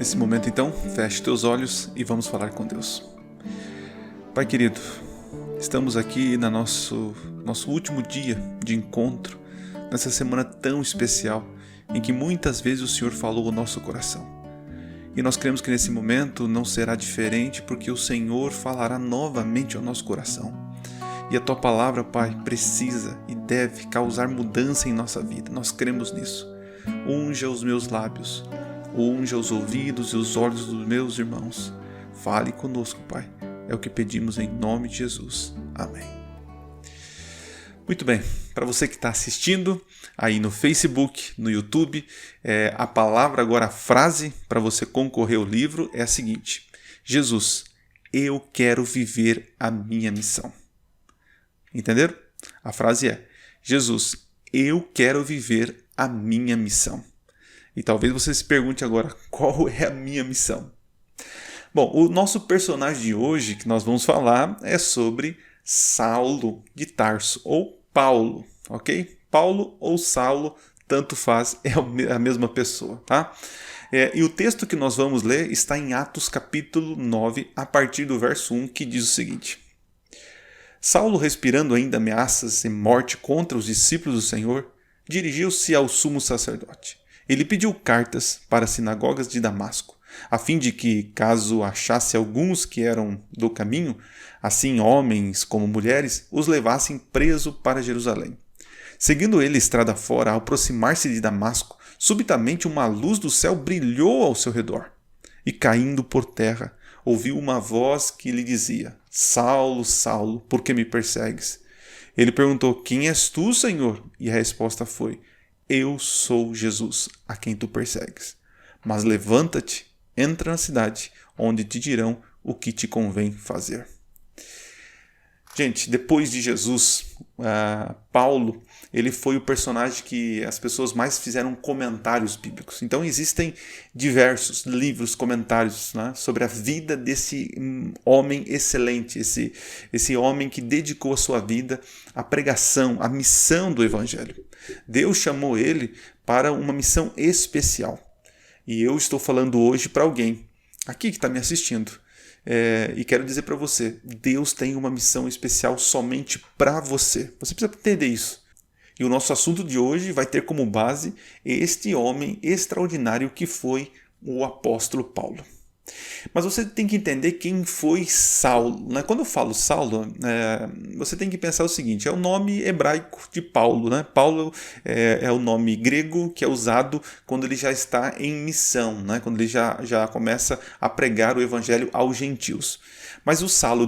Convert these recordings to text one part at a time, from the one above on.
Nesse momento, então, feche teus olhos e vamos falar com Deus. Pai querido, estamos aqui no nosso último dia de encontro, nessa semana tão especial, em que muitas vezes o Senhor falou ao nosso coração. E nós cremos que nesse momento não será diferente, porque o Senhor falará novamente ao nosso coração. E a Tua palavra, Pai, precisa e deve causar mudança em nossa vida. Nós cremos nisso. Unja os meus lábios, unja os ouvidos e os olhos dos meus irmãos. Fale conosco, Pai. É o que pedimos em nome de Jesus. Amém. Muito bem, para você que está assistindo aí no Facebook, no YouTube, a palavra agora, a frase para você concorrer ao livro é a seguinte: Jesus, eu quero viver a minha missão. Entenderam? A frase é: Jesus, eu quero viver a minha missão. E talvez você se pergunte agora, qual é a minha missão? Bom, o nosso personagem de hoje que nós vamos falar é sobre Saulo de Tarso, ou Paulo, ok? Paulo ou Saulo, tanto faz, é a mesma pessoa, tá? E o texto que nós vamos ler está em Atos capítulo 9, a partir do verso 1, que diz o seguinte: Saulo, respirando ainda ameaças e morte contra os discípulos do Senhor, dirigiu-se ao sumo sacerdote. Ele pediu cartas para as sinagogas de Damasco, a fim de que, caso achasse alguns que eram do caminho, assim homens como mulheres, os levassem preso para Jerusalém. Seguindo ele estrada fora, ao aproximar-se de Damasco, subitamente uma luz do céu brilhou ao seu redor. E caindo por terra, ouviu uma voz que lhe dizia: Saulo, Saulo, por que me persegues? Ele perguntou: Quem és tu, Senhor? E a resposta foi: Eu sou Jesus, a quem tu persegues. Mas levanta-te, entra na cidade, onde te dirão o que te convém fazer. Gente, depois de Jesus, Paulo, ele foi o personagem que as pessoas mais fizeram comentários bíblicos. Então existem diversos livros, comentários, né, sobre a vida desse homem excelente, esse homem que dedicou a sua vida à pregação, à missão do Evangelho. Deus chamou ele para uma missão especial. E eu estou falando hoje para alguém aqui que está me assistindo. E quero dizer para você, Deus tem uma missão especial somente para você. Você precisa entender isso. E o nosso assunto de hoje vai ter como base este homem extraordinário que foi o apóstolo Paulo. Mas você tem que entender quem foi Saulo, né? Quando eu falo Saulo, você tem que pensar o seguinte: é o nome hebraico de Paulo, né? Paulo é o nome grego que é usado quando ele já está em missão, né? Quando ele já começa a pregar o evangelho aos gentios. Mas o Saulo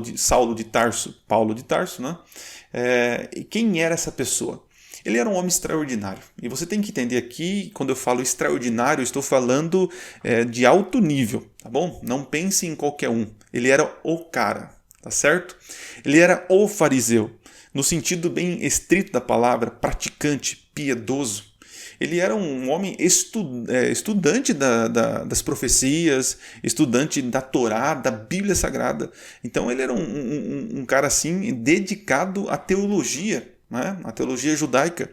de Tarso, Paulo de Tarso, né? Quem era essa pessoa? Ele era um homem extraordinário. E você tem que entender aqui, quando eu falo extraordinário, eu estou falando de alto nível, tá bom? Não pense em qualquer um. Ele era o cara, tá certo? Ele era o fariseu, no sentido bem estrito da palavra, praticante, piedoso. Ele era um homem estudante das profecias, estudante da Torá, da Bíblia Sagrada. Então ele era um cara assim, dedicado à teologia, né? A teologia judaica.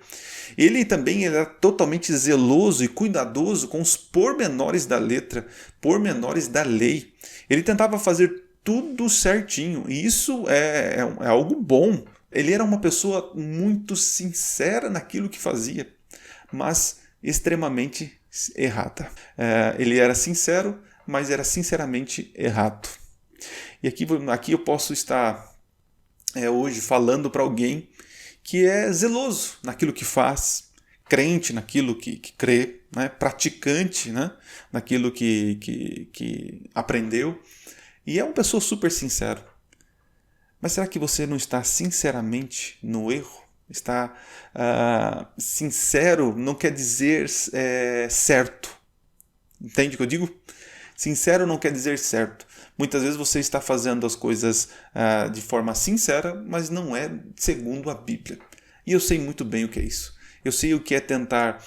Ele também era totalmente zeloso e cuidadoso com os pormenores da letra, pormenores da lei. Ele tentava fazer tudo certinho, e isso é algo bom. Ele era uma pessoa muito sincera naquilo que fazia, mas extremamente errada. Ele era sincero, mas era sinceramente errado. E aqui eu posso estar hoje falando para alguém que é zeloso naquilo que faz, crente naquilo que crê, né? Praticante, né? Naquilo que aprendeu, e é uma pessoa super sincera. Mas será que você não está sinceramente no erro? Está sincero não quer dizer certo. Entende o que eu digo? Sincero não quer dizer certo. Muitas vezes você está fazendo as coisas de forma sincera, mas não é segundo a Bíblia. E eu sei muito bem o que é isso. Eu sei o que é tentar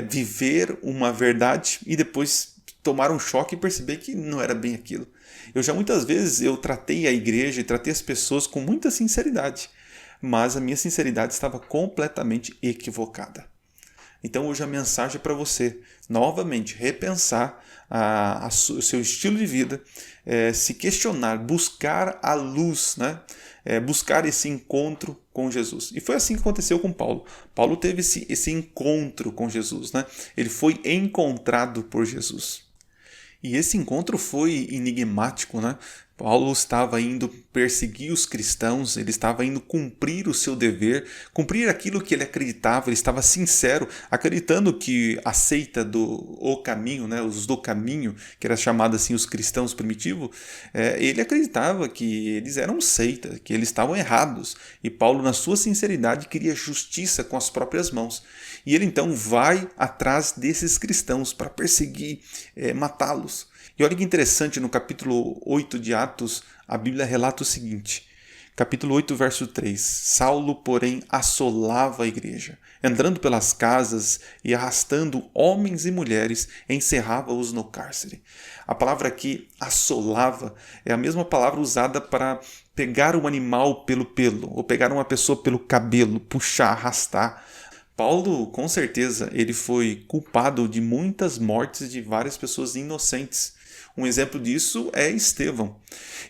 viver uma verdade e depois tomar um choque e perceber que não era bem aquilo. Muitas vezes eu tratei a igreja e tratei as pessoas com muita sinceridade, mas a minha sinceridade estava completamente equivocada. Então hoje a mensagem é para você, novamente, repensar o seu estilo de vida, se questionar, buscar a luz, né? Buscar esse encontro com Jesus. E foi assim que aconteceu com Paulo. Paulo teve esse encontro com Jesus, né? Ele foi encontrado por Jesus. E esse encontro foi enigmático, né? Paulo estava indo perseguir os cristãos, ele estava indo cumprir o seu dever, cumprir aquilo que ele acreditava, ele estava sincero, acreditando que a seita o caminho, né, os do caminho, que era chamado assim os cristãos primitivos, ele acreditava que eles eram seita, que eles estavam errados. E Paulo, na sua sinceridade, queria justiça com as próprias mãos. E ele então vai atrás desses cristãos para perseguir, matá-los. E olha que interessante, no capítulo 8 de Atos, a Bíblia relata o seguinte, capítulo 8, verso 3, Saulo, porém, assolava a igreja, entrando pelas casas e arrastando homens e mulheres, encerrava-os no cárcere. A palavra aqui, assolava, é a mesma palavra usada para pegar um animal pelo pelo, ou pegar uma pessoa pelo cabelo, puxar, arrastar. Paulo, com certeza, ele foi culpado de muitas mortes de várias pessoas inocentes. Um exemplo disso é Estevão.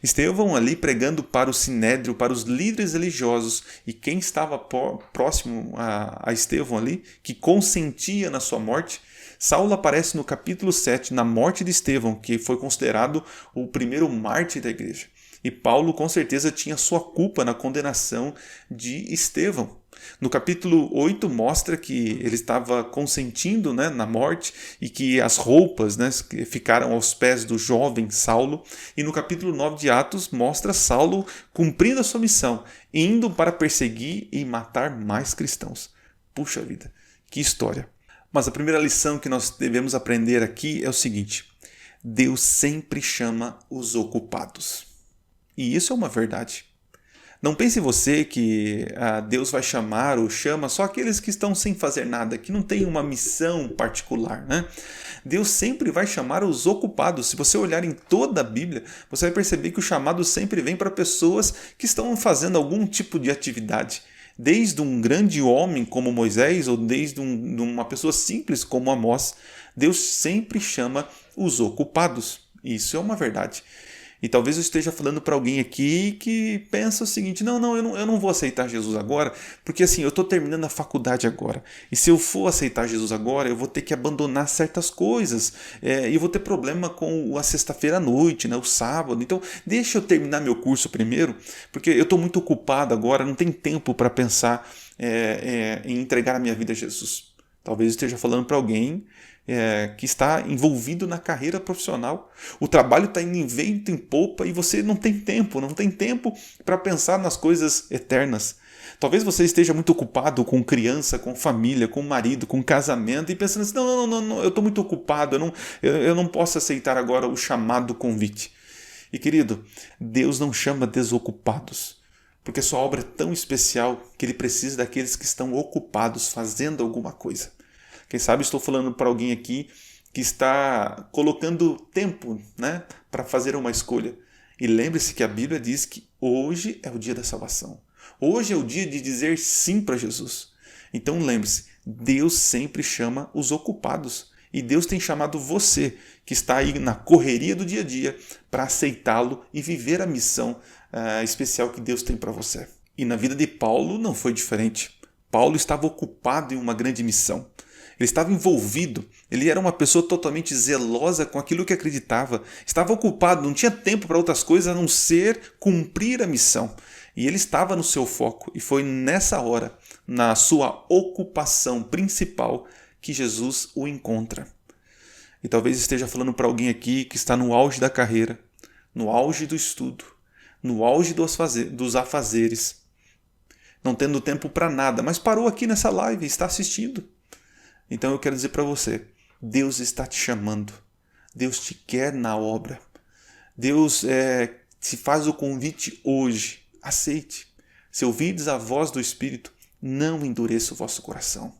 Estevão ali pregando para o sinédrio, para os líderes religiosos, e quem estava próximo a Estevão ali, que consentia na sua morte. Saulo aparece no capítulo 7, na morte de Estevão, que foi considerado o primeiro mártir da igreja. E Paulo com certeza tinha sua culpa na condenação de Estevão. No capítulo 8 mostra que ele estava consentindo, né, na morte e que as roupas, né, ficaram aos pés do jovem Saulo. E no capítulo 9 de Atos mostra Saulo cumprindo a sua missão, indo para perseguir e matar mais cristãos. Puxa vida, que história! Mas a primeira lição que nós devemos aprender aqui é o seguinte: Deus sempre chama os ocupados. E isso é uma verdade. Não pense você que Deus vai chamar ou chama só aqueles que estão sem fazer nada, que não têm uma missão particular, né? Deus sempre vai chamar os ocupados. Se você olhar em toda a Bíblia, você vai perceber que o chamado sempre vem para pessoas que estão fazendo algum tipo de atividade. Desde um grande homem como Moisés ou desde uma pessoa simples como Amós, Deus sempre chama os ocupados. Isso é uma verdade. E talvez eu esteja falando para alguém aqui que pensa o seguinte: não, eu não vou aceitar Jesus agora, porque assim, eu estou terminando a faculdade agora. E se eu for aceitar Jesus agora, eu vou ter que abandonar certas coisas. E eu vou ter problema com a sexta-feira à noite, né, o sábado. Então, deixa eu terminar meu curso primeiro, porque eu estou muito ocupado agora, não tem tempo para pensar em entregar a minha vida a Jesus. Talvez eu esteja falando para alguém que está envolvido na carreira profissional. O trabalho está indo em vento em popa e você não tem tempo para pensar nas coisas eternas. Talvez você esteja muito ocupado com criança, com família, com marido, com casamento e pensando assim, não, eu estou muito ocupado, eu não posso aceitar agora o chamado convite. E querido, Deus não chama desocupados, porque sua obra é tão especial que Ele precisa daqueles que estão ocupados fazendo alguma coisa. Quem sabe estou falando para alguém aqui que está colocando tempo, né, para fazer uma escolha. E lembre-se que a Bíblia diz que hoje é o dia da salvação. Hoje é o dia de dizer sim para Jesus. Então lembre-se, Deus sempre chama os ocupados. E Deus tem chamado você, que está aí na correria do dia a dia, para aceitá-lo e viver a missão especial que Deus tem para você. E na vida de Paulo não foi diferente. Paulo estava ocupado em uma grande missão. Ele estava envolvido, ele era uma pessoa totalmente zelosa com aquilo que acreditava, estava ocupado, não tinha tempo para outras coisas a não ser cumprir a missão. E ele estava no seu foco, e foi nessa hora, na sua ocupação principal, que Jesus o encontra. E talvez esteja falando para alguém aqui que está no auge da carreira, no auge do estudo, no auge dos afazeres, não tendo tempo para nada, mas parou aqui nessa live e está assistindo. Então eu quero dizer para você, Deus está te chamando, Deus te quer na obra, Deus te faz o convite hoje, aceite. Se ouvirdes a voz do Espírito, não endureça o vosso coração.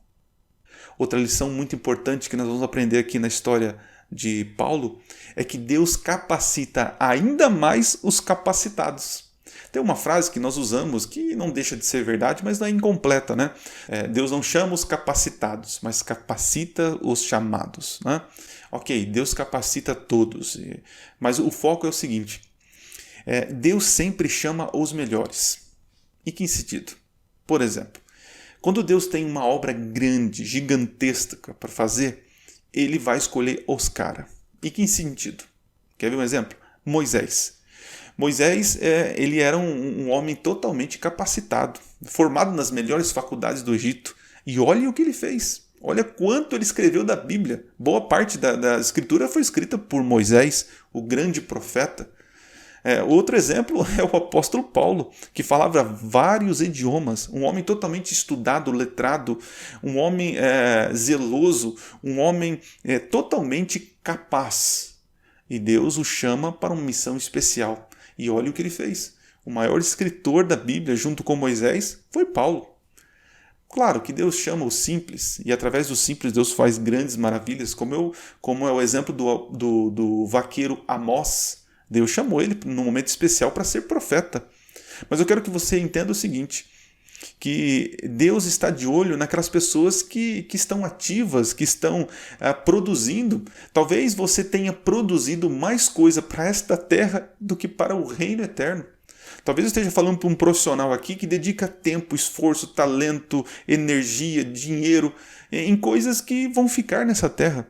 Outra lição muito importante que nós vamos aprender aqui na história de Paulo é que Deus capacita ainda mais os capacitados. Tem uma frase que nós usamos que não deixa de ser verdade, mas não é incompleta, né? Deus não chama os capacitados, mas capacita os chamados, né? Ok, Deus capacita todos, mas o foco é o seguinte: Deus sempre chama os melhores. E que sentido? Por exemplo, quando Deus tem uma obra grande, gigantesca para fazer, ele vai escolher os caras. E que sentido? Quer ver um exemplo? Moisés. Moisés ele era um homem totalmente capacitado, formado nas melhores faculdades do Egito. E olha o que ele fez. Olha quanto ele escreveu da Bíblia. Boa parte da escritura foi escrita por Moisés, o grande profeta. Outro exemplo é o apóstolo Paulo, que falava vários idiomas, um homem totalmente estudado, letrado, um homem zeloso, um homem totalmente capaz. E Deus o chama para uma missão especial. E olha o que ele fez. O maior escritor da Bíblia, junto com Moisés, foi Paulo. Claro que Deus chama os simples, e através dos simples Deus faz grandes maravilhas, como é o exemplo do vaqueiro Amós. Deus chamou ele num momento especial para ser profeta. Mas eu quero que você entenda o seguinte, que Deus está de olho naquelas pessoas que estão ativas, que estão produzindo. Talvez você tenha produzido mais coisa para esta terra do que para o reino eterno. Talvez eu esteja falando para um profissional aqui que dedica tempo, esforço, talento, energia, dinheiro em coisas que vão ficar nessa terra.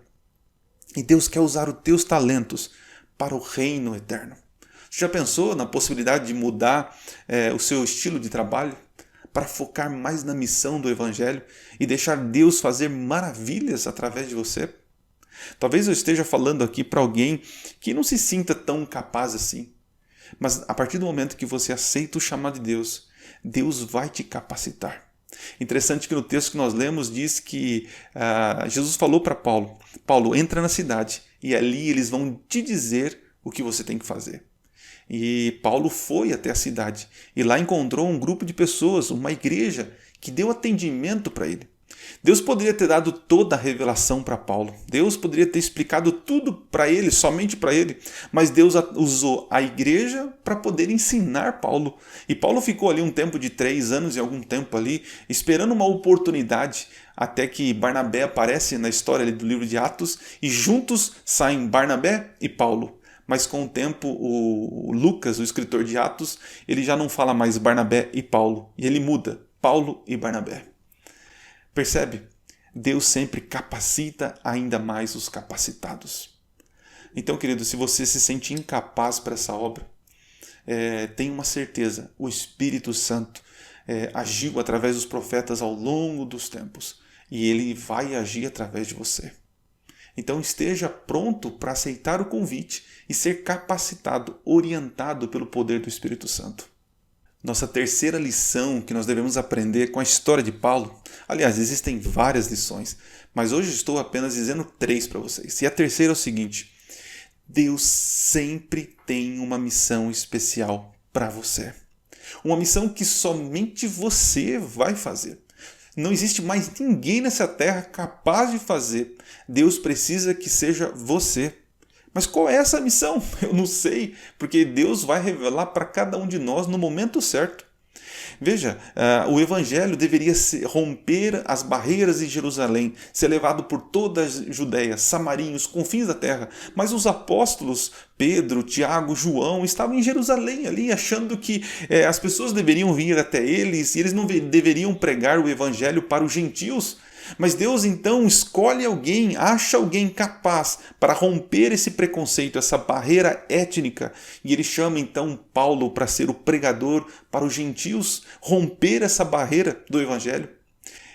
E Deus quer usar os teus talentos para o reino eterno. Você já pensou na possibilidade de mudar o seu estilo de trabalho para focar mais na missão do Evangelho e deixar Deus fazer maravilhas através de você? Talvez eu esteja falando aqui para alguém que não se sinta tão capaz assim. Mas a partir do momento que você aceita o chamado de Deus, Deus vai te capacitar. Interessante que no texto que nós lemos diz que Jesus falou para Paulo: Paulo, entra na cidade e ali eles vão te dizer o que você tem que fazer. E Paulo foi até a cidade e lá encontrou um grupo de pessoas, uma igreja, que deu atendimento para ele. Deus poderia ter dado toda a revelação para Paulo. Deus poderia ter explicado tudo para ele, somente para ele. Mas Deus usou a igreja para poder ensinar Paulo. E Paulo ficou ali um tempo de 3 anos e algum tempo ali, esperando uma oportunidade, até que Barnabé aparece na história do livro de Atos e juntos saem Barnabé e Paulo. Mas com o tempo, o Lucas, o escritor de Atos, ele já não fala mais Barnabé e Paulo. E ele muda, Paulo e Barnabé. Percebe? Deus sempre capacita ainda mais os capacitados. Então, querido, se você se sente incapaz para essa obra, tenha uma certeza, o Espírito Santo agiu através dos profetas ao longo dos tempos e ele vai agir através de você. Então esteja pronto para aceitar o convite e ser capacitado, orientado pelo poder do Espírito Santo. Nossa terceira lição que nós devemos aprender com a história de Paulo, aliás, existem várias lições, mas hoje estou apenas dizendo 3 para vocês. E a terceira é o seguinte: Deus sempre tem uma missão especial para você. Uma missão que somente você vai fazer. Não existe mais ninguém nessa terra capaz de fazer. Deus precisa que seja você. Mas qual é essa missão? Eu não sei, porque Deus vai revelar para cada um de nós no momento certo. Veja, o Evangelho deveria romper as barreiras de Jerusalém, ser levado por toda a Judéia, Samaria, os confins da terra. Mas os apóstolos, Pedro, Tiago, João, estavam em Jerusalém ali, achando que as pessoas deveriam vir até eles e eles não deveriam pregar o Evangelho para os gentios. Mas Deus então escolhe alguém, acha alguém capaz para romper esse preconceito, essa barreira étnica. E ele chama então Paulo para ser o pregador para os gentios, romper essa barreira do Evangelho.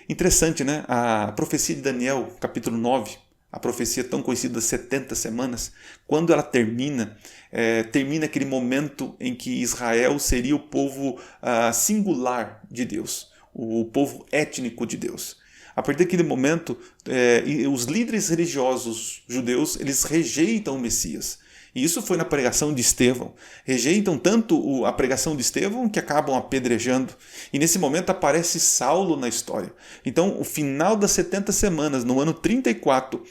Interessante, né? A profecia de Daniel, capítulo 9, a profecia tão conhecida das 70 semanas, quando ela termina aquele momento em que Israel seria o povo singular de Deus, o povo étnico de Deus. A partir daquele momento, os líderes religiosos judeus, eles rejeitam o Messias. E isso foi na pregação de Estevão. Rejeitam tanto a pregação de Estevão que acabam apedrejando. E nesse momento aparece Saulo na história. Então, o final das 70 semanas, no ano 34,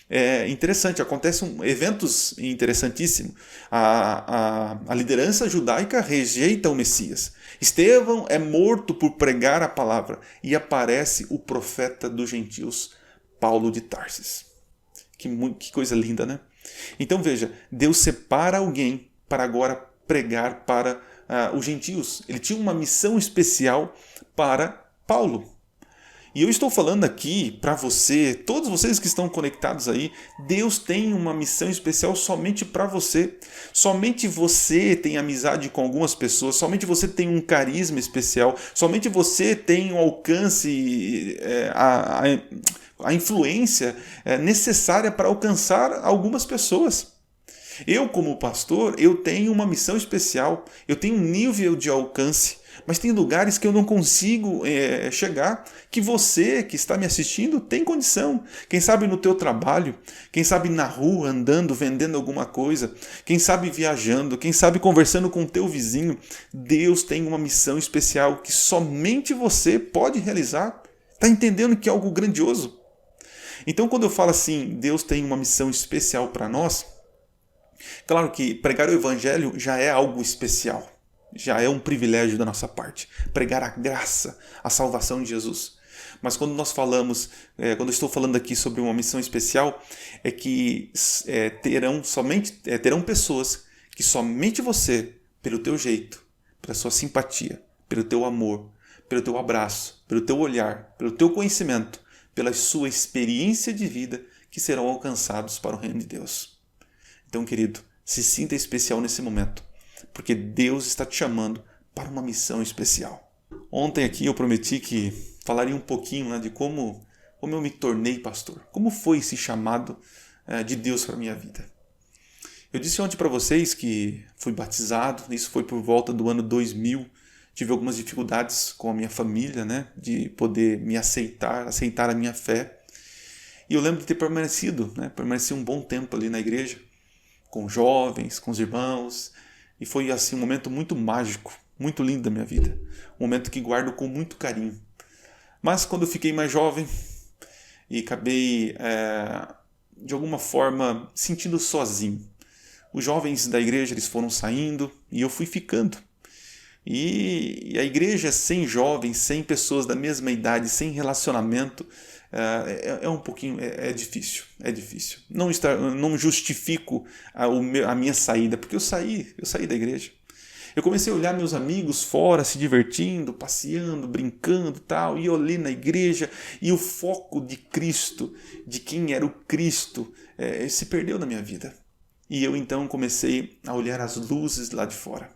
é interessante, acontecem eventos interessantíssimos. A liderança judaica rejeita o Messias. Estevão é morto por pregar a palavra e aparece o profeta dos gentios, Paulo de Tarsis. Que coisa linda, né? Então veja, Deus separa alguém para agora pregar para os gentios. Ele tinha uma missão especial para Paulo. E eu estou falando aqui para você, todos vocês que estão conectados aí, Deus tem uma missão especial somente para você. Somente você tem amizade com algumas pessoas, somente você tem um carisma especial, somente você tem um alcance, a influência necessária para alcançar algumas pessoas. Eu, como pastor, eu tenho uma missão especial, eu tenho um nível de alcance, mas tem lugares que eu não consigo chegar, que você que está me assistindo tem condição. Quem sabe no teu trabalho, quem sabe na rua, andando, vendendo alguma coisa, quem sabe viajando, quem sabe conversando com o teu vizinho. Deus tem uma missão especial que somente você pode realizar. Está entendendo que é algo grandioso? Então, quando eu falo assim, Deus tem uma missão especial para nós, claro que pregar o evangelho já é algo especial. Já é um privilégio da nossa parte. Pregar a graça, a salvação de Jesus. Mas quando nós falamos, quando eu estou falando aqui sobre uma missão especial, é que terão pessoas que somente você, pelo teu jeito, pela sua simpatia, pelo teu amor, pelo teu abraço, pelo teu olhar, pelo teu conhecimento, pela sua experiência de vida, que serão alcançados para o reino de Deus. Então, querido, se sinta especial nesse momento, porque Deus está te chamando para uma missão especial. Ontem aqui eu prometi que falaria um pouquinho de como eu me tornei pastor. Como foi esse chamado de Deus para a minha vida. Eu disse ontem para vocês que fui batizado, isso foi por volta do ano 2000. Tive algumas dificuldades com a minha família, de poder me aceitar a minha fé. E eu lembro de ter permaneci um bom tempo ali na igreja, com jovens, com os irmãos, e foi assim um momento muito mágico, muito lindo da minha vida, um momento que guardo com muito carinho. Mas quando eu fiquei mais jovem e acabei de alguma forma sentindo sozinho, os jovens da igreja eles foram saindo e eu fui ficando. E a igreja sem jovens, sem pessoas da mesma idade, sem relacionamento, é difícil. Não justifico a minha saída, porque eu saí da igreja. Eu comecei a olhar meus amigos fora, se divertindo, passeando, brincando e tal, e eu olhei na igreja e o foco de Cristo, de quem era o Cristo, se perdeu na minha vida. E eu então comecei a olhar as luzes lá de fora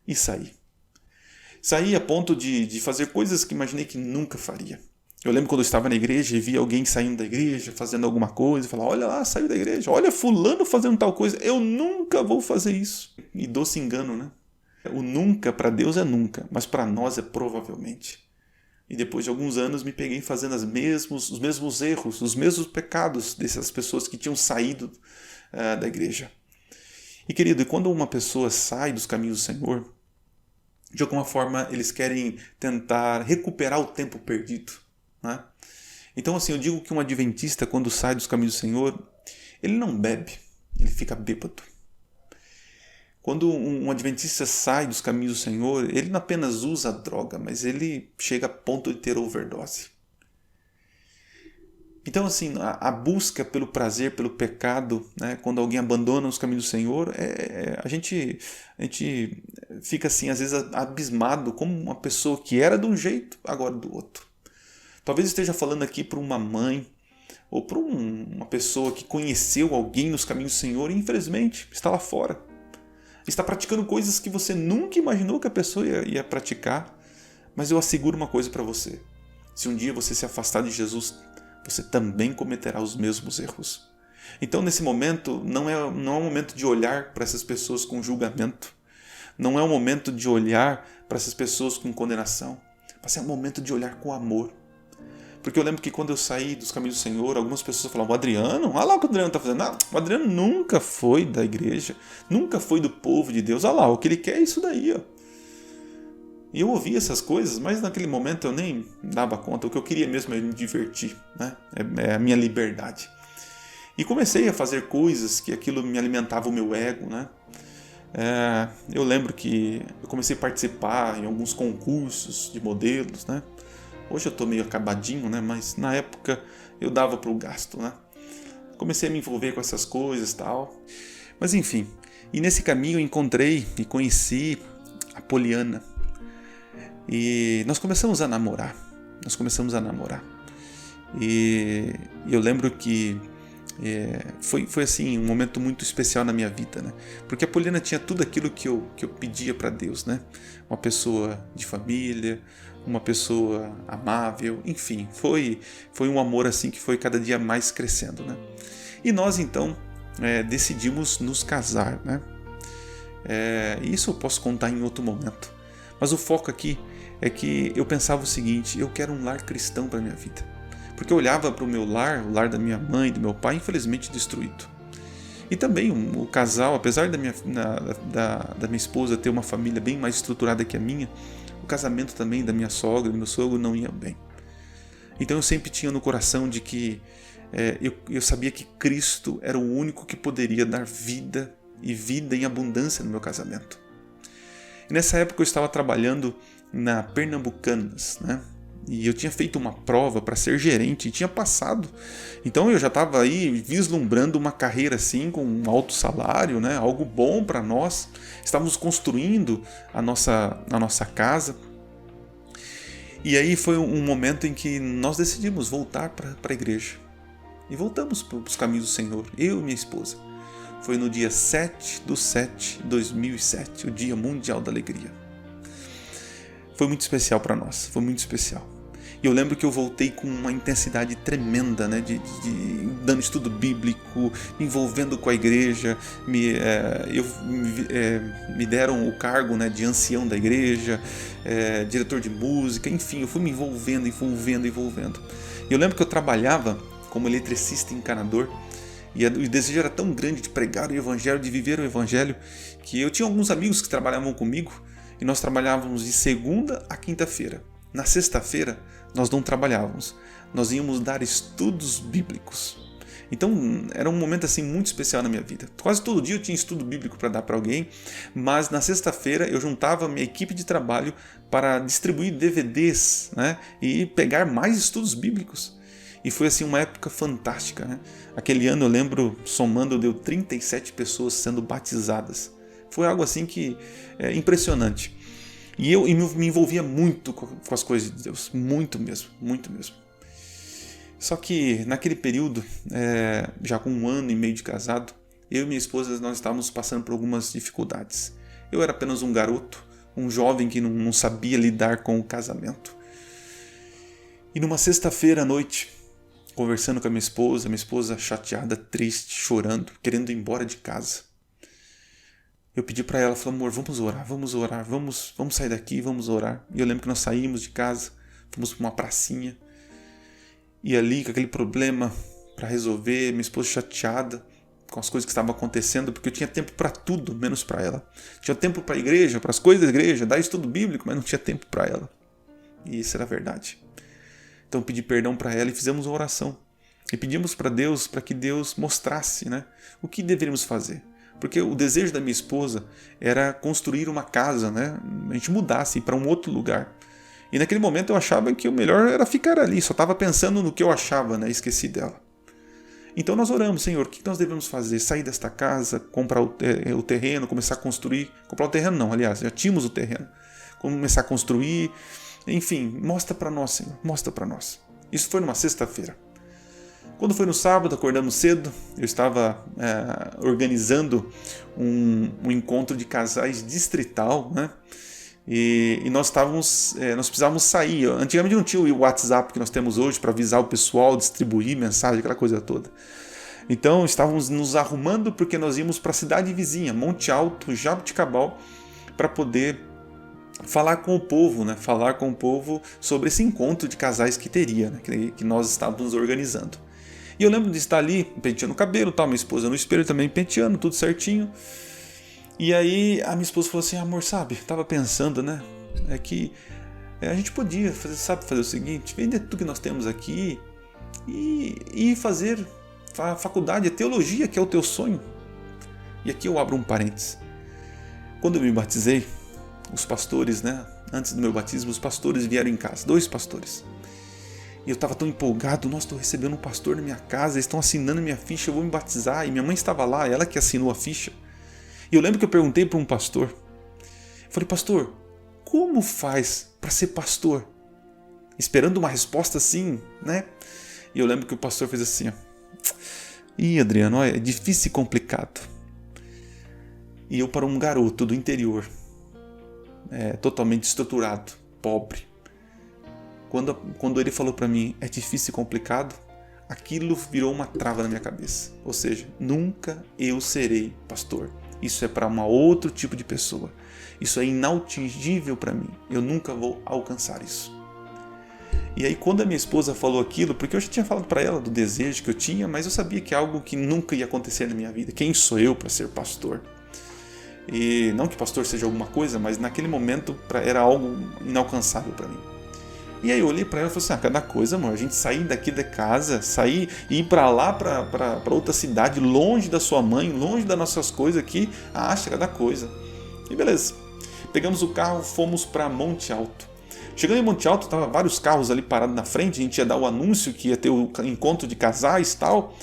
e saí. Saí a ponto de fazer coisas que imaginei que nunca faria. Eu lembro quando eu estava na igreja e via alguém saindo da igreja, fazendo alguma coisa, e falava, olha lá, saiu da igreja, olha fulano fazendo tal coisa, eu nunca vou fazer isso. E doce engano, O nunca para Deus é nunca, mas para nós é provavelmente. E depois de alguns anos me peguei fazendo os mesmos erros, os mesmos pecados dessas pessoas que tinham saído da igreja. E querido, quando uma pessoa sai dos caminhos do Senhor, de alguma forma eles querem tentar recuperar o tempo perdido. Então assim, eu digo que um adventista quando sai dos caminhos do Senhor, ele não bebe, ele fica bêbado. Quando um adventista sai dos caminhos do Senhor, ele não apenas usa droga, mas ele chega a ponto de ter overdose. Então assim, a busca pelo prazer, pelo pecado, quando alguém abandona os caminhos do Senhor, a gente fica assim, às vezes abismado como uma pessoa que era de um jeito, agora do outro. Talvez esteja falando aqui para uma mãe ou para uma pessoa que conheceu alguém nos caminhos do Senhor e infelizmente está lá fora. Está praticando coisas que você nunca imaginou que a pessoa ia praticar. Mas eu asseguro uma coisa para você. Se um dia você se afastar de Jesus, você também cometerá os mesmos erros. Então nesse momento não é um momento de olhar para essas pessoas com julgamento. Não é um momento de olhar para essas pessoas com condenação. Mas é um momento de olhar com amor. Porque eu lembro que quando eu saí dos caminhos do Senhor, algumas pessoas falavam, o Adriano, olha lá o que o Adriano está fazendo. O Adriano nunca foi da igreja, nunca foi do povo de Deus. Olha lá, o que ele quer é isso daí. E eu ouvia essas coisas, mas naquele momento eu nem dava conta. O que eu queria mesmo era me divertir. É a minha liberdade. E comecei a fazer coisas que aquilo me alimentava o meu ego, né? Eu lembro que eu comecei a participar em alguns concursos de modelos, né? Hoje eu tô meio acabadinho, né? Mas na época eu dava pro gasto, né? Comecei a me envolver com essas coisas e tal. Mas enfim, e nesse caminho eu encontrei e conheci a Poliana. E nós começamos a namorar. E eu lembro que foi assim um momento muito especial na minha vida, né? Porque a Poliana tinha tudo aquilo que eu pedia para Deus, né? Uma pessoa de família, uma pessoa amável, enfim, foi um amor assim que foi cada dia mais crescendo, né? E nós então decidimos nos casar, né? Isso eu posso contar em outro momento, mas o foco aqui é que eu pensava o seguinte: eu quero um lar cristão para minha vida. Porque eu olhava para o meu lar, o lar da minha mãe e do meu pai, infelizmente destruído. E também o casal, apesar da minha esposa ter uma família bem mais estruturada que a minha, o casamento também da minha sogra e do meu sogro não ia bem. Então eu sempre tinha no coração de que eu sabia que Cristo era o único que poderia dar vida e vida em abundância no meu casamento. E nessa época eu estava trabalhando na Pernambucanas, né? E eu tinha feito uma prova para ser gerente e tinha passado. Então eu já estava aí vislumbrando uma carreira assim com um alto salário, né? Algo bom para nós. Estávamos construindo a nossa casa. E aí foi um momento em que nós decidimos voltar para a igreja. E voltamos para os caminhos do Senhor, eu e minha esposa. Foi no dia 7/7/2007, o Dia Mundial da Alegria. Foi muito especial para nós, foi muito especial. E eu lembro que eu voltei com uma intensidade tremenda, né, dando estudo bíblico, me envolvendo com a igreja, me deram o cargo, né, de ancião da igreja, diretor de música, enfim, eu fui me envolvendo. E eu lembro que eu trabalhava como eletricista e encanador, e o desejo era tão grande de pregar o evangelho, de viver o evangelho, que eu tinha alguns amigos que trabalhavam comigo, e nós trabalhávamos de segunda a quinta-feira. Na sexta-feira, nós não trabalhávamos. Nós íamos dar estudos bíblicos. Então, era um momento assim muito especial na minha vida. Quase todo dia eu tinha estudo bíblico para dar para alguém, mas na sexta-feira eu juntava a minha equipe de trabalho para distribuir DVDs, né, e pegar mais estudos bíblicos. E foi assim uma época fantástica, né? Aquele ano eu lembro, somando, deu 37 pessoas sendo batizadas. Foi algo assim que é impressionante. E eu me envolvia muito com as coisas de Deus, muito mesmo. Só que naquele período, já com 1 ano e meio de casado, eu e minha esposa nós estávamos passando por algumas dificuldades. Eu era apenas um garoto, um jovem que não sabia lidar com o casamento. E numa sexta-feira à noite, conversando com a minha esposa chateada, triste, chorando, querendo ir embora de casa. Eu pedi para ela, falei: amor, vamos orar, vamos sair daqui, vamos orar. E eu lembro que nós saímos de casa, fomos para uma pracinha, e ali com aquele problema para resolver, minha esposa chateada com as coisas que estavam acontecendo, porque eu tinha tempo para tudo, menos para ela. Tinha tempo para a igreja, para as coisas da igreja, dar estudo bíblico, mas não tinha tempo para ela. E isso era verdade. Então eu pedi perdão para ela e fizemos uma oração. E pedimos para Deus, para que Deus mostrasse, né, o que deveríamos fazer. Porque o desejo da minha esposa era construir uma casa, né, a gente mudasse para um outro lugar. E naquele momento eu achava que o melhor era ficar ali, só estava pensando no que eu achava, né, esqueci dela. Então nós oramos: Senhor, o que nós devemos fazer? Sair desta casa, comprar o terreno, começar a construir. Comprar o terreno não, aliás, já tínhamos o terreno. Começar a construir, enfim, mostra para nós, Senhor, mostra para nós. Isso foi numa sexta-feira. Quando foi no sábado, acordamos cedo, eu estava organizando um encontro de casais distrital, né? E nós precisávamos sair. Antigamente não tinha o WhatsApp que nós temos hoje para avisar o pessoal, distribuir mensagem, aquela coisa toda. Então estávamos nos arrumando porque nós íamos para a cidade vizinha, Monte Alto, Jaboticabal, para poder falar com o povo, né? Falar com o povo sobre esse encontro de casais que teria, né? Que nós estávamos organizando. E eu lembro de estar ali penteando o cabelo, tal, minha esposa no espelho também penteando, tudo certinho. E aí a minha esposa falou assim: amor, sabe, tava pensando, né, que a gente podia fazer o seguinte: vender tudo que nós temos aqui e fazer A faculdade é teologia, que é o teu sonho. E aqui eu abro um parênteses. Quando eu me batizei, os pastores, né? Antes do meu batismo, os pastores vieram em casa, 2 pastores. E eu estava tão empolgado, nossa, estou recebendo um pastor na minha casa, eles estão assinando minha ficha, eu vou me batizar. E minha mãe estava lá, ela que assinou a ficha. E eu lembro que eu perguntei para um pastor, eu falei, pastor, como faz para ser pastor? Esperando uma resposta assim, né? E eu lembro que o pastor fez assim, ó. Ih, Adriano, olha, é difícil e complicado. E eu, para um garoto do interior, totalmente estruturado, pobre, quando ele falou para mim, é difícil e complicado, aquilo virou uma trava na minha cabeça. Ou seja, nunca eu serei pastor. Isso é para um outro tipo de pessoa. Isso é inatingível para mim. Eu nunca vou alcançar isso. E aí quando a minha esposa falou aquilo, porque eu já tinha falado para ela do desejo que eu tinha, mas eu sabia que é algo que nunca ia acontecer na minha vida. Quem sou eu para ser pastor? E não que pastor seja alguma coisa, mas naquele momento era algo inalcançável para mim. E aí eu olhei para ela e falei assim, cada coisa, amor, a gente sair daqui da casa, sair e ir para lá, para outra cidade, longe da sua mãe, longe das nossas coisas aqui, acha cada coisa. E beleza, pegamos o carro, fomos para Monte Alto. Chegando em Monte Alto, tava vários carros ali parados na frente, a gente ia dar o anúncio que ia ter o encontro de casais e tal.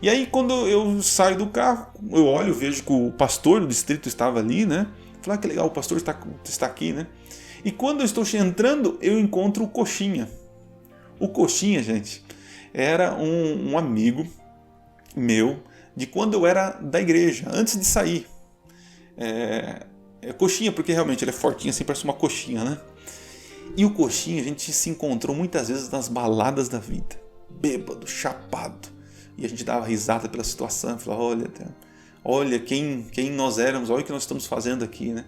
E aí quando eu saio do carro, eu olho, vejo que o pastor do distrito estava ali, né? Falei, que legal, o pastor está aqui, né? E quando eu estou entrando, eu encontro o Coxinha. O Coxinha, gente, era um amigo meu de quando eu era da igreja, antes de sair. Coxinha, porque realmente ele é fortinho, assim, parece uma coxinha, né? E o Coxinha, a gente se encontrou muitas vezes nas baladas da vida. Bêbado, chapado. E a gente dava risada pela situação. Falava, olha quem nós éramos, olha o que nós estamos fazendo aqui, né?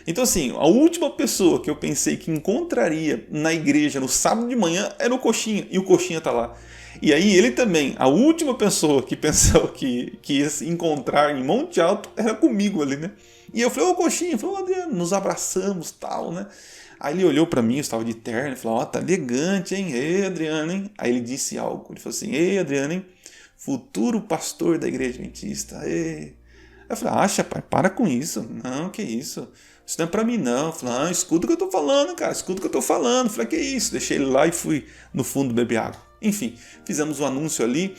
Então assim, a última pessoa que eu pensei que encontraria na igreja no sábado de manhã era o Coxinha. E o Coxinha tá lá. E aí ele também, a última pessoa que pensou que ia se encontrar em Monte Alto era comigo ali, né? E eu falei, ô Coxinha, falou, Adriano, nos abraçamos e tal, né? Aí ele olhou pra mim, eu estava de terno, e falou, tá elegante, hein? Ei, Adriano, hein? Aí ele disse algo, ele falou assim, ei, Adriano, hein? Futuro pastor da igreja adventista, ei. Eu falei, acha, pai, para com isso. Não, que isso? Isso não é pra mim, não. Eu falei, escuta o que eu tô falando, cara, escuta o que eu tô falando. Eu falei, que isso? Deixei ele lá e fui no fundo beber água. Enfim, fizemos o anúncio ali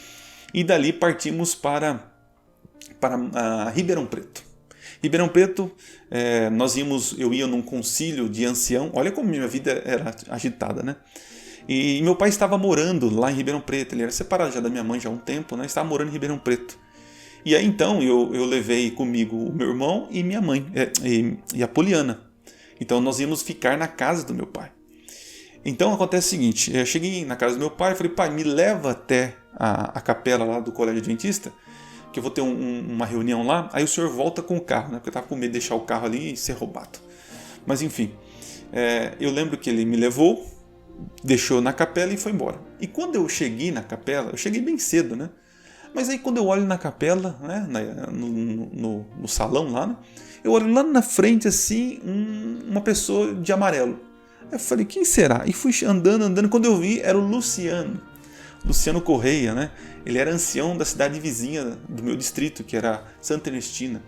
e dali partimos para Ribeirão Preto. Ribeirão Preto, eu ia num concílio de ancião. Olha como minha vida era agitada, né? E meu pai estava morando lá em Ribeirão Preto. Ele era separado já da minha mãe já há um tempo, né? Estava morando em Ribeirão Preto. E aí então eu levei comigo o meu irmão e minha mãe, e a Poliana. Então nós íamos ficar na casa do meu pai. Então acontece o seguinte, eu cheguei na casa do meu pai e falei, pai, me leva até a capela lá do Colégio Adventista, que eu vou ter uma reunião lá, aí o senhor volta com o carro, né? Porque eu estava com medo de deixar o carro ali e ser roubado. Mas enfim, eu lembro que ele me levou, deixou na capela e foi embora. E quando eu cheguei na capela, eu cheguei bem cedo, né? Mas aí quando eu olho na capela, né, no salão lá, né, eu olho lá na frente assim, uma pessoa de amarelo. Eu falei, quem será? E fui andando, quando eu vi era o Luciano Correia, né? Ele era ancião da cidade vizinha do meu distrito, que era Santa Ernestina.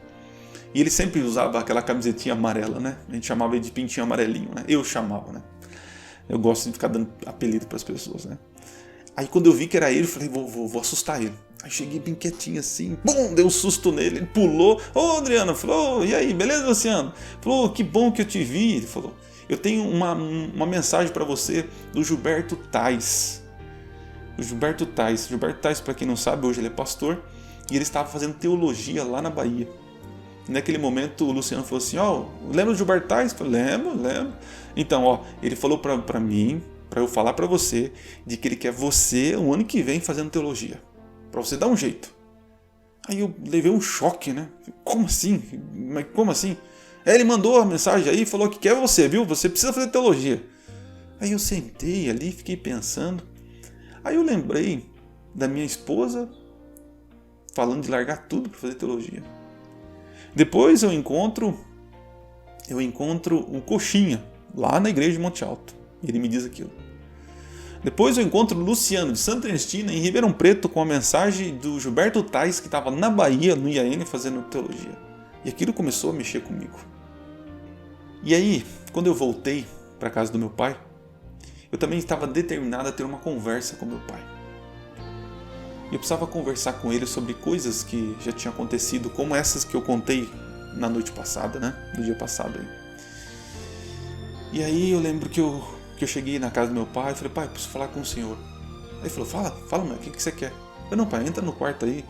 E ele sempre usava aquela camisetinha amarela, né? A gente chamava ele de pintinho amarelinho, né? Eu chamava, né? Eu gosto de ficar dando apelido para as pessoas, né? Aí quando eu vi que era ele, eu falei, vou assustar ele. Aí cheguei bem quietinho assim, bum, dei um susto nele, ele pulou. Ô Adriano, falou, e aí, beleza, Luciano? Falou, que bom que eu te vi. Ele falou, eu tenho uma mensagem para você do Gilberto Tais. O Gilberto Tais, para quem não sabe, hoje ele é pastor e ele estava fazendo teologia lá na Bahia. E naquele momento o Luciano falou assim, lembra do Gilberto Tais? Eu falei, lembro. Então, ele falou para mim, para eu falar para você, de que ele quer você o ano que vem fazendo teologia. Para você dar um jeito. Aí eu levei um choque, né? Como assim? Mas como assim? Ele mandou a mensagem aí e falou que quer você, viu? Você precisa fazer teologia. Aí eu sentei ali, fiquei pensando. Aí eu lembrei da minha esposa falando de largar tudo para fazer teologia. Depois eu encontro o Coxinha, lá na igreja de Monte Alto. E ele me diz aquilo. Depois eu encontro o Luciano de Santa Ernestina em Ribeirão Preto com a mensagem do Gilberto Tais, que estava na Bahia, no IAN, fazendo teologia. E aquilo começou a mexer comigo. E aí, quando eu voltei para a casa do meu pai, eu também estava determinado a ter uma conversa com meu pai. E eu precisava conversar com ele sobre coisas que já tinham acontecido, como essas que eu contei na noite passada, né? No dia passado aí. E aí eu lembro que eu cheguei na casa do meu pai e falei, pai, preciso falar com o senhor. Aí ele falou, fala, meu, o que você quer? Eu falei, não, pai, entra no quarto aí,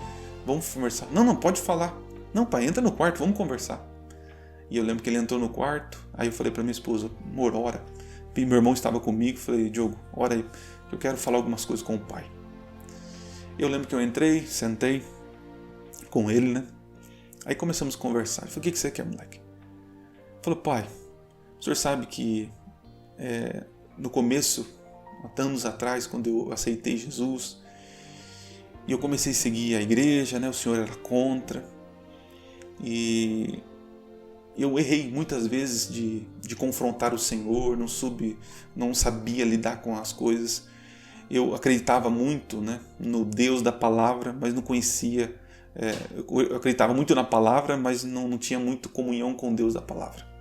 vamos conversar. Não, pode falar. Não, pai, entra no quarto, vamos conversar. E eu lembro que ele entrou no quarto, aí eu falei pra minha esposa, amor, ora. E meu irmão estava comigo, falei, Diogo, ora aí, que eu quero falar algumas coisas com o pai. Eu lembro que eu entrei, sentei com ele, né? Aí começamos a conversar. Eu falei, o que você quer, moleque? Ele falou, pai, o senhor sabe que no começo, há anos atrás, quando eu aceitei Jesus, e eu comecei a seguir a igreja, né? O senhor era contra. E eu errei muitas vezes de confrontar o Senhor, não sabia lidar com as coisas. Eu acreditava muito, né, no Deus da palavra, mas não conhecia. Eu acreditava muito na palavra, mas não tinha muito comunhão com Deus da palavra.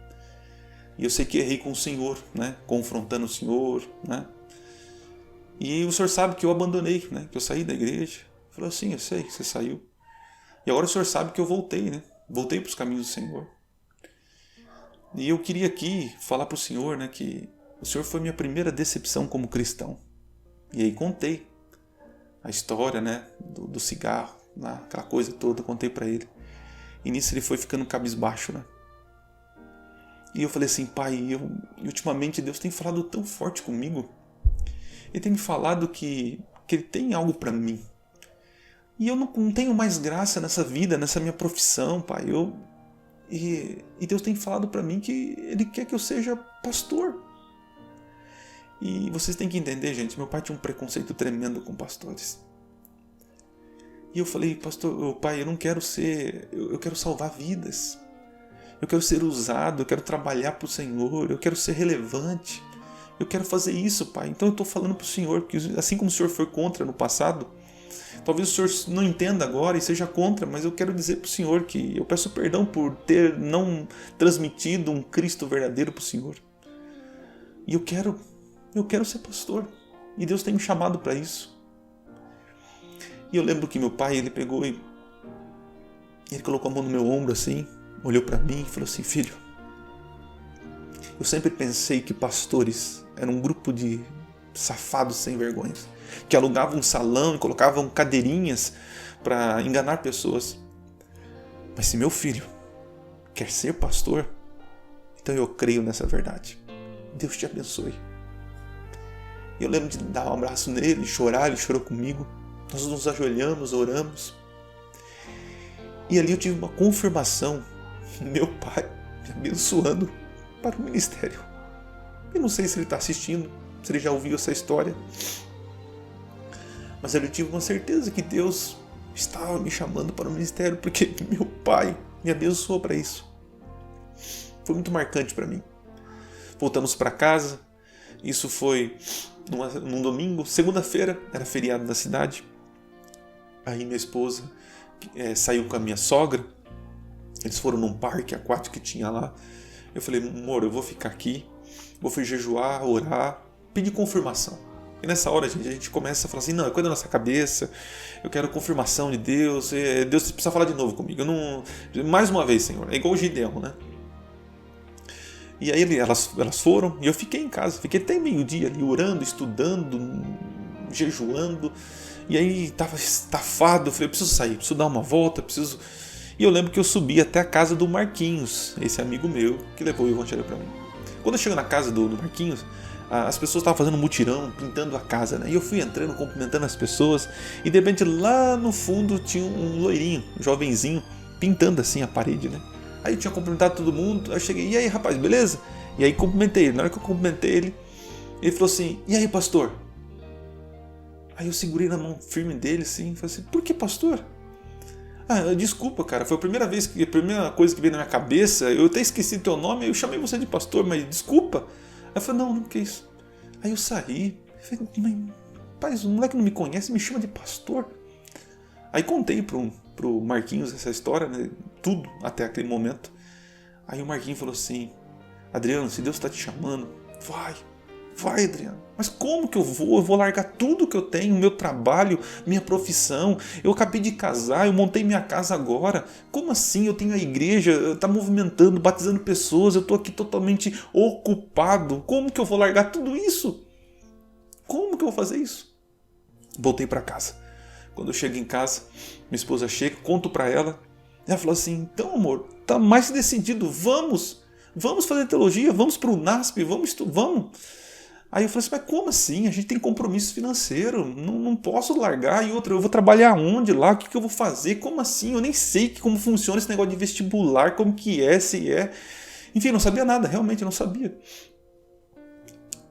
E eu sei que errei com o Senhor, né, confrontando o Senhor, né. E o Senhor sabe que eu abandonei, né, que eu saí da igreja. Ele falou assim, eu sei que você saiu. E agora o Senhor sabe que eu voltei, né, voltei para os caminhos do Senhor. E eu queria aqui falar para o Senhor, né, que o Senhor foi minha primeira decepção como cristão. E aí contei a história, né, do cigarro, né, aquela coisa toda, contei para ele. E nisso ele foi ficando cabisbaixo, né. E eu falei assim, pai, ultimamente Deus tem falado tão forte comigo. Ele tem me falado que Ele tem algo para mim. E eu não tenho mais graça nessa vida, nessa minha profissão, pai. E Deus tem falado para mim que Ele quer que eu seja pastor. E vocês têm que entender, gente, meu pai tinha um preconceito tremendo com pastores. E eu falei, pai, eu não quero ser, eu quero salvar vidas. Eu quero ser usado, eu quero trabalhar para o Senhor, eu quero ser relevante. Eu quero fazer isso, pai. Então eu estou falando para o Senhor, que assim como o Senhor foi contra no passado, talvez o Senhor não entenda agora e seja contra, mas eu quero dizer para o Senhor que eu peço perdão por ter não transmitido um Cristo verdadeiro para o Senhor. E eu quero ser pastor. E Deus tem me chamado para isso. E eu lembro que meu pai, ele pegou e ele colocou a mão no meu ombro assim, olhou para mim e falou assim, filho, eu sempre pensei que pastores eram um grupo de safados sem vergonhas, que alugavam um salão e colocavam cadeirinhas para enganar pessoas. Mas se meu filho quer ser pastor, então eu creio nessa verdade. Deus te abençoe. Eu lembro de dar um abraço nele, chorar, ele chorou comigo. Nós nos ajoelhamos, oramos. E ali eu tive uma confirmação, meu pai me abençoando para o ministério. Eu não sei se ele está assistindo, se ele já ouviu essa história, mas eu tive uma certeza que Deus estava me chamando para o ministério, porque meu pai me abençoou para isso. Foi muito marcante para mim. Voltamos para casa, isso foi num domingo, segunda-feira, era feriado da cidade. Aí minha esposa saiu com a minha sogra, eles foram num parque aquático que tinha lá. Eu falei, amor, eu vou ficar aqui, vou jejuar, orar, pedir confirmação. E nessa hora, gente, a gente começa a falar assim, não, é coisa da nossa cabeça, eu quero confirmação de Deus, Deus precisa falar de novo comigo. Eu não, mais uma vez, Senhor, é igual o Gideão, né? E aí elas foram e eu fiquei em casa, fiquei até meio-dia ali orando, estudando, jejuando. E aí estava estafado, eu falei, eu preciso sair, preciso dar uma volta, preciso... E eu lembro que eu subi até a casa do Marquinhos, esse amigo meu que levou o evangelho para mim. Quando eu chego na casa do Marquinhos, as pessoas estavam fazendo mutirão, pintando a casa, né? E eu fui entrando, cumprimentando as pessoas, e de repente lá no fundo tinha um loirinho, um jovenzinho, pintando assim a parede, né? Aí eu tinha cumprimentado todo mundo, aí eu cheguei, e aí rapaz, beleza? E aí cumprimentei ele, na hora que eu cumprimentei ele, ele falou assim, e aí pastor? Aí eu segurei na mão firme dele assim, e falei assim, por que pastor? Desculpa, cara, foi a primeira coisa que veio na minha cabeça, eu até esqueci teu nome, eu chamei você de pastor, mas desculpa. Aí eu falei, não, que isso. Aí eu saí, Eu falei, mas, rapaz, o moleque não me conhece, me chama de pastor. Aí contei pro Marquinhos essa história, né, tudo até aquele momento. Aí o Marquinhos falou assim, Adriano, se Deus está te chamando, vai, Adriano. Mas como que eu vou? Eu vou largar tudo que eu tenho, meu trabalho, minha profissão. Eu acabei de casar, eu montei minha casa agora. Como assim? Eu tenho a igreja, está movimentando, batizando pessoas, eu estou aqui totalmente ocupado. Como que eu vou largar tudo isso? Como que eu vou fazer isso? Voltei para casa. Quando eu chego em casa, minha esposa chega, conto para ela. Ela falou assim, então amor, tá mais decidido, vamos fazer teologia, vamos para o NASP, vamos. Aí eu falei assim, mas como assim? A gente tem compromisso financeiro, não posso largar. E outra, eu vou trabalhar onde lá? O que eu vou fazer? Como assim? Eu nem sei como funciona esse negócio de vestibular, como que é, se é. Enfim, não sabia nada, realmente não sabia.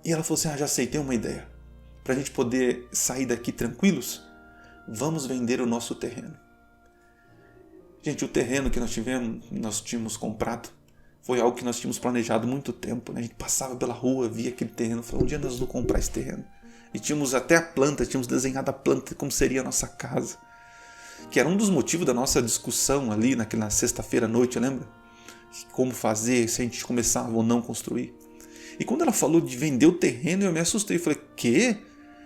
E ela falou assim, já sei, tem uma ideia. Para a gente poder sair daqui tranquilos, vamos vender o nosso terreno. Gente, o terreno que nós tínhamos comprado, foi algo que nós tínhamos planejado há muito tempo. Né? A gente passava pela rua, via aquele terreno, falava, um dia nós vamos comprar esse terreno. E tínhamos até a planta, tínhamos desenhado a planta, como seria a nossa casa. Que era um dos motivos da nossa discussão ali naquela sexta-feira à noite, lembra? Como fazer, se a gente começava ou não construir. E quando ela falou de vender o terreno, eu me assustei. Falei, quê?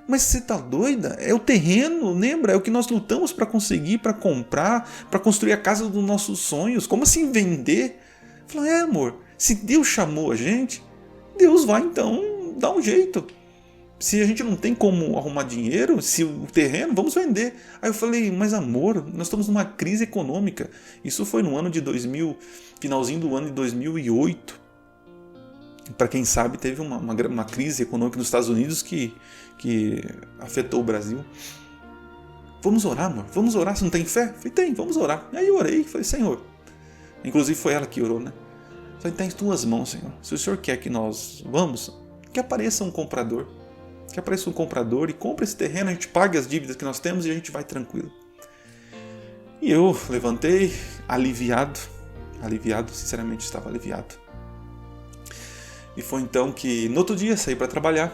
Mas você tá doida? É o terreno, lembra? É o que nós lutamos para conseguir, para comprar, para construir a casa dos nossos sonhos. Como assim vender? Eu falei, amor, se Deus chamou a gente, Deus vai então dar um jeito. Se a gente não tem como arrumar dinheiro, se o terreno, vamos vender. Aí eu falei, mas amor, nós estamos numa crise econômica. Isso foi no ano de 2000, finalzinho do ano de 2008. Para quem sabe, teve uma crise econômica nos Estados Unidos que afetou o Brasil. Vamos orar, amor, vamos orar, você não tem fé? Eu falei, tem, vamos orar. Aí eu orei, falei, Senhor. Inclusive foi ela que orou, né? Eu falei, está em tuas mãos, Senhor. Se o Senhor quer que nós vamos, que apareça um comprador. Que apareça um comprador e compre esse terreno, a gente pague as dívidas que nós temos e a gente vai tranquilo. E eu levantei, aliviado, sinceramente estava aliviado. E foi então que no outro dia saí para trabalhar.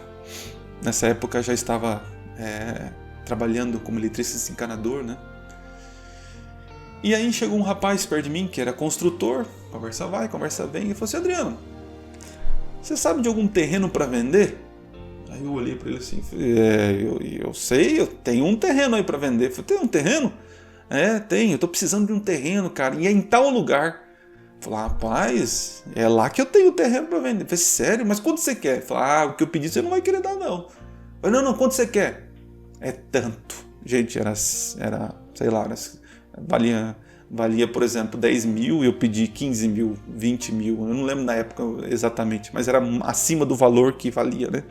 Nessa época já estava trabalhando como eletricista encanador, né? E aí chegou um rapaz perto de mim que era construtor, conversa vai, conversa vem, e falou assim, Adriano, você sabe de algum terreno para vender? Aí eu olhei para ele assim, falei, eu sei, eu tenho um terreno aí para vender. Eu falei, tem um terreno? Tenho, eu tô precisando de um terreno, cara, e é em tal lugar. Eu falei, rapaz, é lá que eu tenho o terreno para vender. Eu falei, sério? Mas quanto você quer? Eu falei, o que eu pedi você não vai querer dar, não. Eu falei, não, quanto você quer? É tanto. Gente, era sei lá, valia, por exemplo, 10 mil e eu pedi 15 mil, 20 mil. Eu não lembro na época exatamente, mas era acima do valor que valia, né?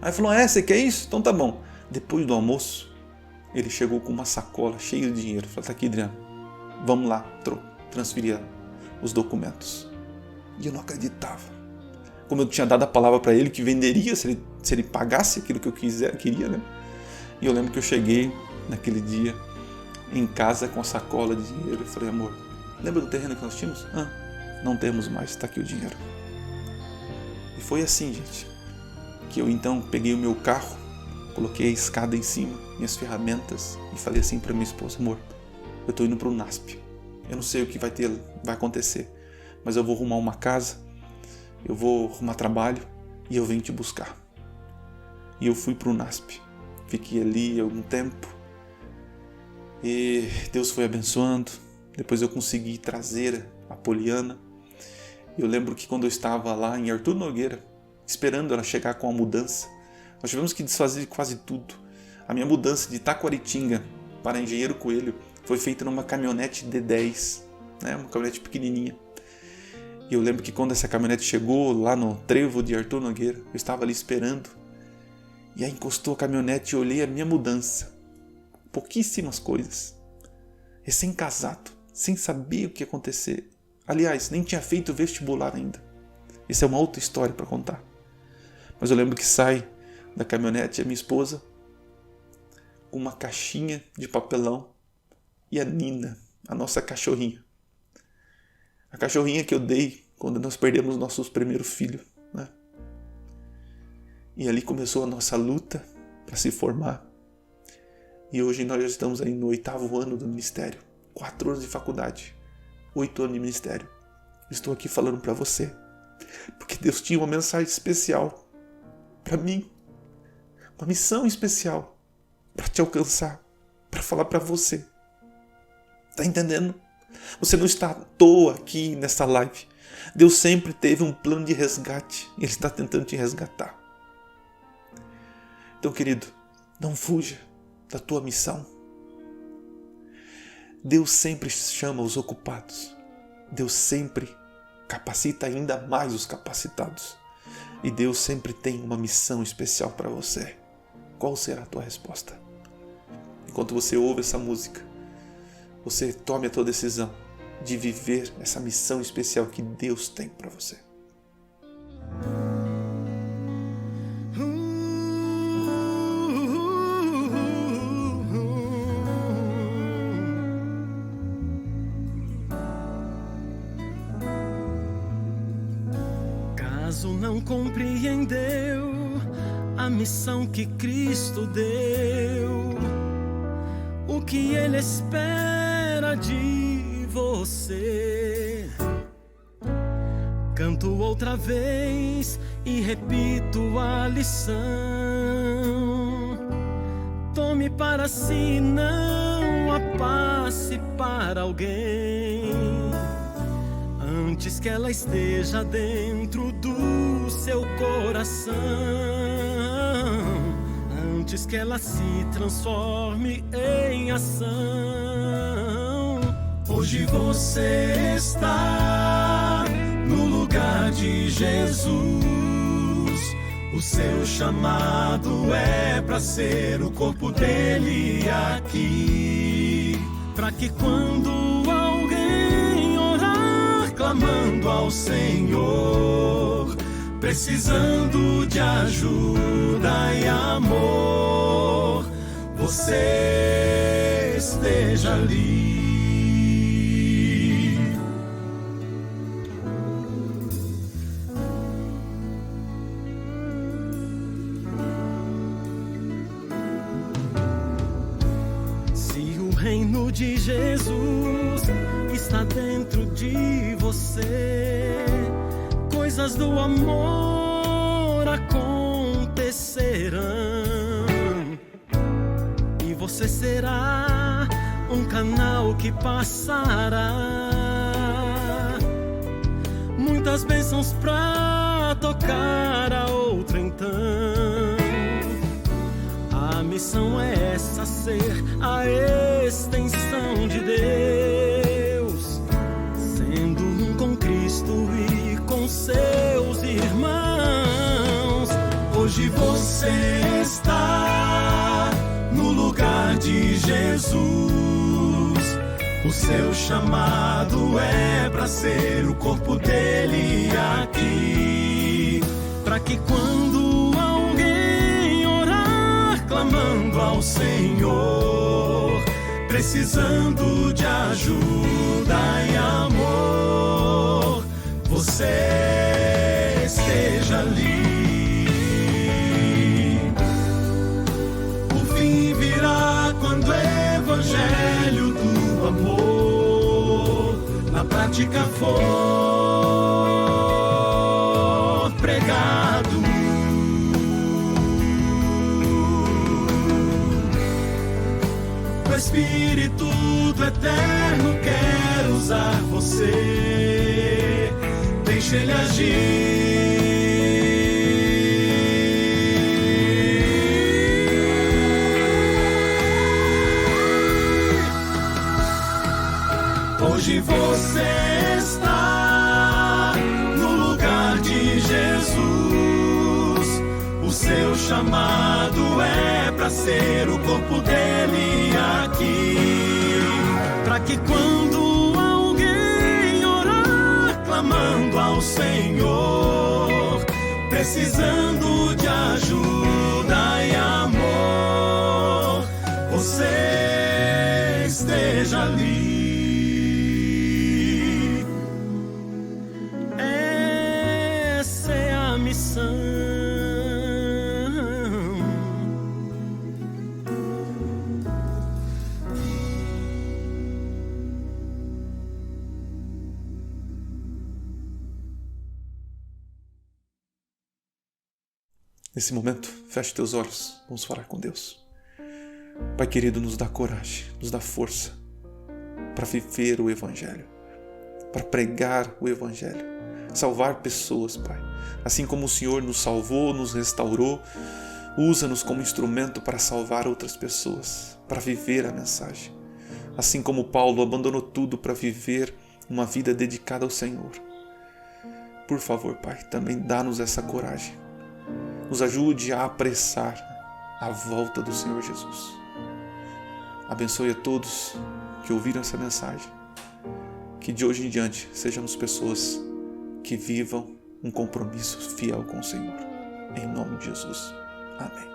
Aí falou, você quer isso? Então tá bom. Depois do almoço, ele chegou com uma sacola cheia de dinheiro. Falei, tá aqui, Adriano, vamos lá transferir os documentos. E eu não acreditava. Como eu tinha dado a palavra para ele que venderia se ele pagasse aquilo que eu queria, né? E eu lembro que eu cheguei naquele dia em casa com a sacola de dinheiro. Eu falei, amor, lembra do terreno que nós tínhamos? Não temos mais, está aqui o dinheiro. E foi assim, gente, que eu então peguei o meu carro, coloquei a escada em cima, minhas ferramentas, e falei assim para minha esposa, amor, eu estou indo para o NASP. Eu não sei o que vai acontecer, mas eu vou arrumar uma casa, eu vou arrumar trabalho e eu venho te buscar. E eu fui para o NASP. Fiquei ali algum tempo e Deus foi abençoando. Depois eu consegui trazer a Poliana. Eu lembro que quando eu estava lá em Arthur Nogueira, esperando ela chegar com a mudança, nós tivemos que desfazer quase tudo. A minha mudança de Taquaritinga para Engenheiro Coelho foi feita numa caminhonete D10, né? Uma caminhonete pequenininha. E eu lembro que quando essa caminhonete chegou lá no trevo de Arthur Nogueira, eu estava ali esperando. E aí encostou a caminhonete e eu olhei a minha mudança. Pouquíssimas coisas. Recém-casado, sem saber o que ia acontecer. Aliás, nem tinha feito vestibular ainda. Isso é uma outra história para contar. Mas eu lembro que sai da caminhonete a minha esposa com uma caixinha de papelão e a Nina, a nossa cachorrinha. A cachorrinha que eu dei quando nós perdemos nossos primeiros filhos, né? E ali começou a nossa luta para se formar. E hoje nós já estamos aí no 8º ano do ministério. 4 anos de faculdade. 8 anos de ministério. Estou aqui falando para você. Porque Deus tinha uma mensagem especial para mim. Uma missão especial para te alcançar. Para falar para você. Tá entendendo? Você não está à toa aqui nessa live. Deus sempre teve um plano de resgate. Ele está tentando te resgatar. Então, querido, não fuja da tua missão. Deus sempre chama os ocupados. Deus sempre capacita ainda mais os capacitados. E Deus sempre tem uma missão especial para você. Qual será a tua resposta? Enquanto você ouve essa música, você tome a tua decisão de viver essa missão especial que Deus tem para você. Caso não compreendeu a missão que Cristo deu, o que Ele espera de você, canto outra vez e repito a lição. Tome para si, não a passe para alguém, antes que ela esteja dentro do seu coração, antes que ela se transforme em ação. Hoje você está no lugar de Jesus. O seu chamado é para ser o corpo dele aqui, para que quando alguém orar clamando ao Senhor, precisando de ajuda e amor, você esteja ali. Se o reino de Jesus está dentro de você, coisas do amor acontecerão e você será um canal que passará muitas bênçãos pra tocar a outra. Então a missão é essa, ser a extensão de Deus, sendo um com Cristo e com seus irmãos. Hoje você está no lugar de Jesus. O seu chamado é para ser o corpo dele aqui, para que quando alguém orar clamando ao Senhor, precisando de ajuda e amor, você esteja ali. O fim virá quando o evangelho do amor na prática for pregado. O Espírito do Eterno quer usar você, deixa Ele agir. Hoje você está no lugar de Jesus. O seu chamado é para ser o corpo dele aqui, para que quando alguém orar clamando ao Senhor, precisando de ajuda e amor, você esteja ali. Essa é a missão. Nesse momento, feche teus olhos, vamos falar com Deus. Pai querido, nos dá coragem, nos dá força para viver o Evangelho, para pregar o Evangelho, salvar pessoas, Pai. Assim como o Senhor nos salvou, nos restaurou, usa-nos como instrumento para salvar outras pessoas, para viver a mensagem. Assim como Paulo abandonou tudo para viver uma vida dedicada ao Senhor. Por favor, Pai, também dá-nos essa coragem. Nos ajude a apressar a volta do Senhor Jesus. Abençoe a todos que ouviram essa mensagem. Que de hoje em diante sejamos pessoas que vivam um compromisso fiel com o Senhor. Em nome de Jesus. Amém.